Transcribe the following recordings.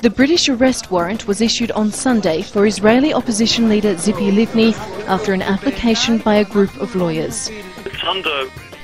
The British arrest warrant was issued on Sunday for Israeli opposition leader Tzipi Livni after an application by a group of lawyers.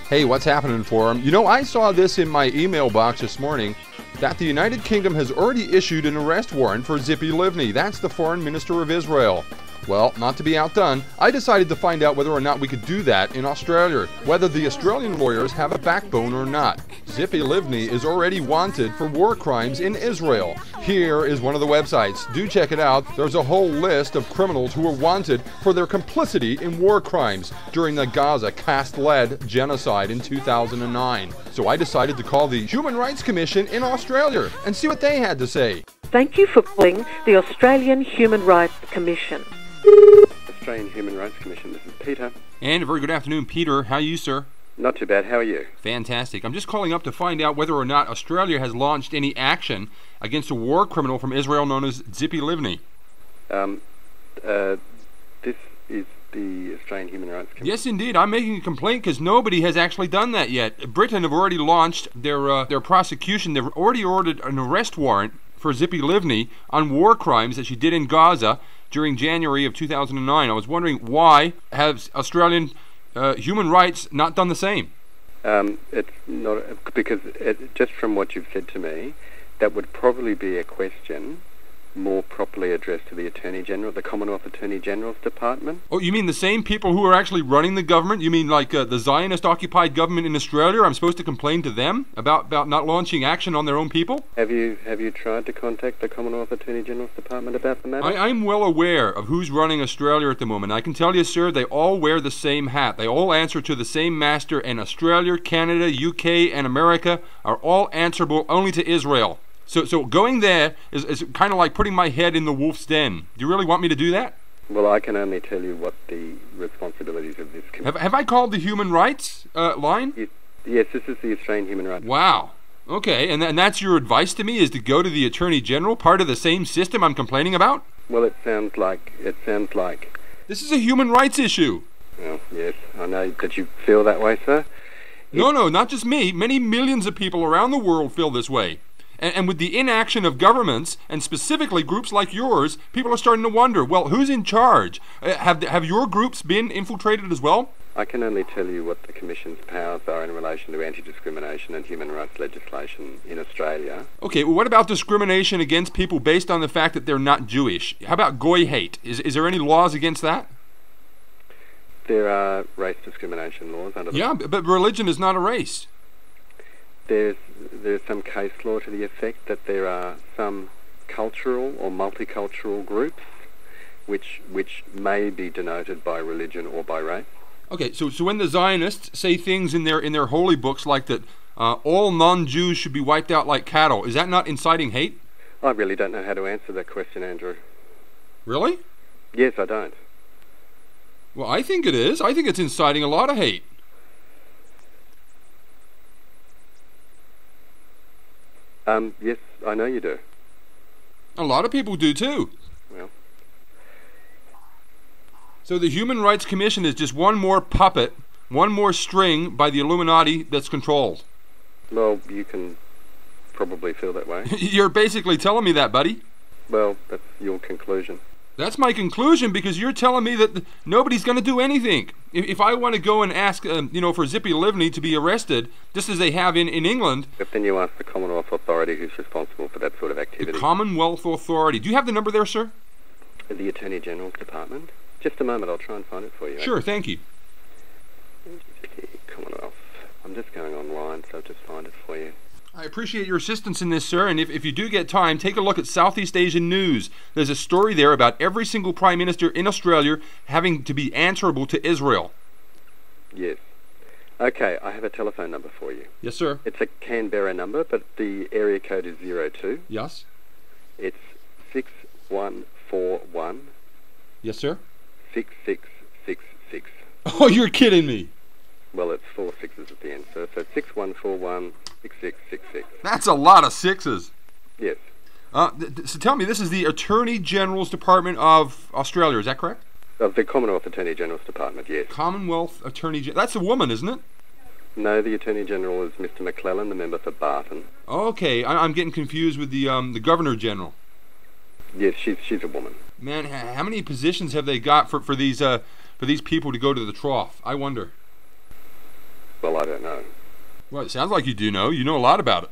Hey, what's happening, Forum? You know, I saw this in my email box this morning that the United Kingdom has already issued an arrest warrant for Tzipi Livni. That's the foreign minister of Israel. Well, not to be outdone, I decided to find out whether or not we could do that in Australia, whether the Australian lawyers have a backbone or not. Tzipi Livni is already wanted for war crimes in Israel. Here is one of the websites. Do check it out. There's a whole list of criminals who are wanted for their complicity in war crimes during the Gaza caste-led genocide in 2009. So I decided to call the Human Rights Commission in Australia and see what they had to say. Thank you for calling the Australian Human Rights Commission. Australian Human Rights Commission, this is Peter. And a very good afternoon, Peter. How are you, sir? Not too bad, how are you? Fantastic. I'm just calling up to find out whether or not Australia has launched any action against a war criminal from Israel known as Tzipi Livni. This is the Australian Human Rights Commission. Yes, indeed. I'm making a complaint because nobody has actually done that yet. Britain have already launched their prosecution. They've already ordered an arrest warrant for Tzipi Livni on war crimes that she did in Gaza during January of 2009. I was wondering, why have Australian human rights not done the same? It's not, because just from what you've said to me, that would probably be a question more properly addressed to the Attorney General, the Commonwealth Attorney General's Department. Oh, you mean the same people who are actually running the government? You mean like the Zionist-occupied government in Australia? I'm supposed to complain to them about not launching action on their own people? Have you tried to contact the Commonwealth Attorney General's Department about the matter? I'm well aware of who's running Australia at the moment. I can tell you, sir, they all wear the same hat. They all answer to the same master, and Australia, Canada, UK, and America are all answerable only to Israel. So going there is kind of like putting my head in the wolf's den. Do you really want me to do that? Well, I can only tell you what the responsibilities of this committee. Have I called the human rights line? Yes, this is the Australian Human Rights. Wow. Okay, and that's your advice to me, is to go to the Attorney General, part of the same system I'm complaining about? Well, it sounds like... This is a human rights issue. Well, yes, I know that you feel that way, sir. No, not just me. Many millions of people around the world feel this way. And with the inaction of governments, and specifically groups like yours, people are starting to wonder, well, who's in charge? Have your groups been infiltrated as well? I can only tell you what the Commission's powers are in relation to anti-discrimination and human rights legislation in Australia. Okay, well, what about discrimination against people based on the fact that they're not Jewish? How about goy hate? Is there any laws against that? There are race discrimination laws under the... Yeah, but religion is not a race. There's some case law to the effect that there are some cultural or multicultural groups which may be denoted by religion or by race. Okay, so when the Zionists say things in their holy books like that all non-Jews should be wiped out like cattle, is that not inciting hate? I really don't know how to answer that question, Andrew. Really? Yes, I don't. Well, I think it is. I think it's inciting a lot of hate. Yes, I know you do. A lot of people do too. Well. So the Human Rights Commission is just one more puppet, one more string by the Illuminati that's controlled. Well, you can probably feel that way. You're basically telling me that, buddy. Well, that's your conclusion. That's my conclusion, because you're telling me that nobody's going to do anything. If I want to go and ask, for Tzipi Livni to be arrested, just as they have in England... But then you ask the Commonwealth Authority who's responsible for that sort of activity. The Commonwealth Authority. Do you have the number there, sir? The Attorney General's Department. Just a moment, I'll try and find it for you. Sure, thank you. Commonwealth. I'm just going online, so I'll just find it for you. I appreciate your assistance in this, sir, and if you do get time, take a look at Southeast Asian News. There's a story there about every single Prime Minister in Australia having to be answerable to Israel. Yes. Okay, I have a telephone number for you. Yes, sir. It's a Canberra number, but the area code is 02. Yes. It's 6141. Yes, sir. 6666. Oh, you're kidding me. Well, it's 4 sixes at the end, sir. So 6141 6666. That's a lot of sixes. Yes. So tell me, this is the Attorney General's Department of Australia, is that correct? Of the Commonwealth Attorney General's Department, yes. Commonwealth Attorney General. That's a woman, isn't it? No, the Attorney General is Mr. McClellan, the member for Barton. Okay, I'm getting confused with the Governor General. Yes, she's a woman. Man, how many positions have they got for these people to go to the trough? I wonder. Well, I don't know. Well, it sounds like you do know. You know a lot about it.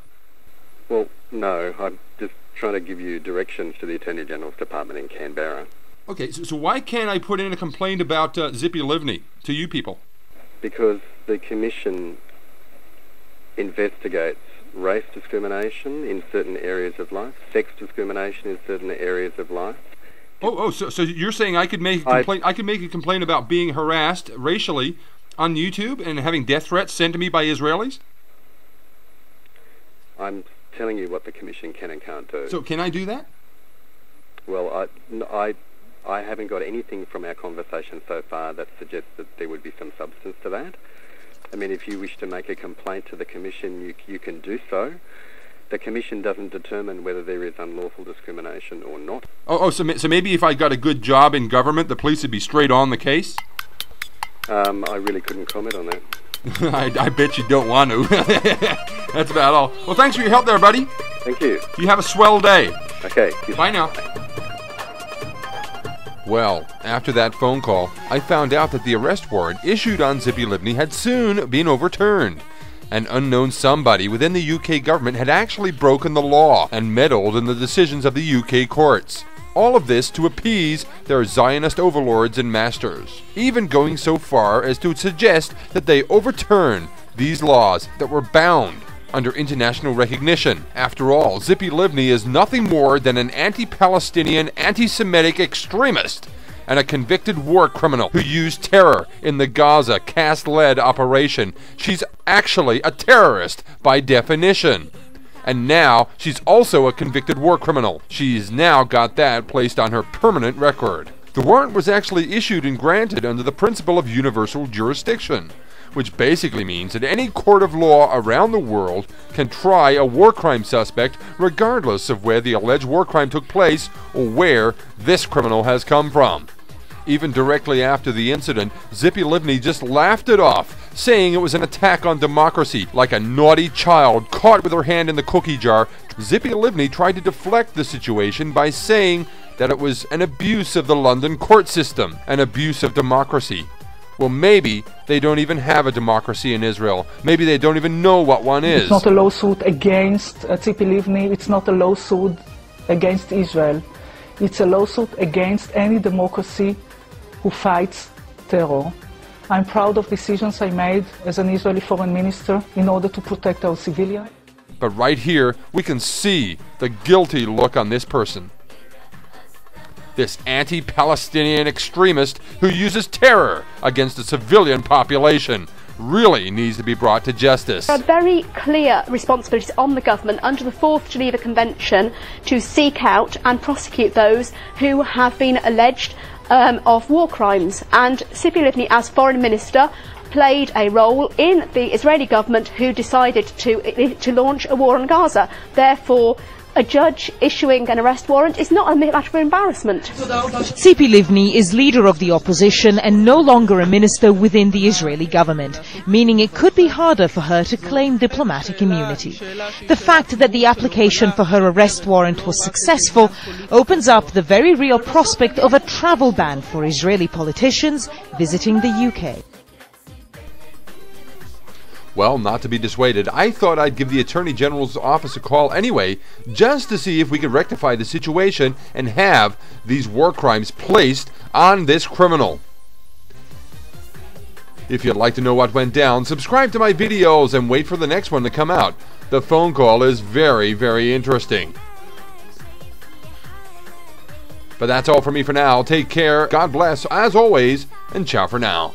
Well, no, I'm just trying to give you directions to the Attorney General's Department in Canberra. Okay, so why can't I put in a complaint about Tzipi Livni to you people? Because the Commission investigates race discrimination in certain areas of life, sex discrimination in certain areas of life. So you're saying I could make a complaint? I could make a complaint about being harassed racially on YouTube and having death threats sent to me by Israelis? I'm telling you what the Commission can and can't do. So can I do that? Well, I haven't got anything from our conversation so far that suggests that there would be some substance to that. I mean, if you wish to make a complaint to the Commission, you can do so. The Commission doesn't determine whether there is unlawful discrimination or not. So maybe if I got a good job in government, the police would be straight on the case? I really couldn't comment on that. I bet you don't want to. That's about all. Well, thanks for your help there, buddy. Thank you. You have a swell day. Okay. Bye now. Well, after that phone call, I found out that the arrest warrant issued on Tzipi Livni had soon been overturned. An unknown somebody within the UK government had actually broken the law and meddled in the decisions of the UK courts. All of this to appease their Zionist overlords and masters, even going so far as to suggest that they overturn these laws that were bound under international recognition. After all, Tzipi Livni is nothing more than an anti-Palestinian, anti-Semitic extremist and a convicted war criminal who used terror in the Gaza caste-led operation. She's actually a terrorist by definition. And now she's also a convicted war criminal. She's now got that placed on her permanent record. The warrant was actually issued and granted under the principle of universal jurisdiction, which basically means that any court of law around the world can try a war crime suspect regardless of where the alleged war crime took place or where this criminal has come from. Even directly after the incident, Tzipi Livni just laughed it off, saying it was an attack on democracy. Like a naughty child caught with her hand in the cookie jar, Tzipi Livni tried to deflect the situation by saying that it was an abuse of the London court system, an abuse of democracy. Well, maybe they don't even have a democracy in Israel. Maybe they don't even know what one is. It's not a lawsuit against Tzipi Livni. It's not a lawsuit against Israel. It's a lawsuit against any democracy who fights terror. I'm proud of decisions I made as an Israeli foreign minister in order to protect our civilians. But right here, we can see the guilty look on this person. This anti-Palestinian extremist who uses terror against the civilian population really needs to be brought to justice. There are very clear responsibilities on the government under the 4th Geneva Convention to seek out and prosecute those who have been alleged of war crimes, and Tzipi Livni as foreign minister played a role in the Israeli government who decided to launch a war on Gaza. Therefore, a judge issuing an arrest warrant is not a matter of embarrassment. Tzipi Livni is leader of the opposition and no longer a minister within the Israeli government, meaning it could be harder for her to claim diplomatic immunity. The fact that the application for her arrest warrant was successful opens up the very real prospect of a travel ban for Israeli politicians visiting the UK. Well, not to be dissuaded, I thought I'd give the Attorney General's office a call anyway, just to see if we could rectify the situation and have these war crimes placed on this criminal. If you'd like to know what went down, subscribe to my videos and wait for the next one to come out. The phone call is very, very interesting. But that's all for me for now. Take care, God bless, as always, and ciao for now.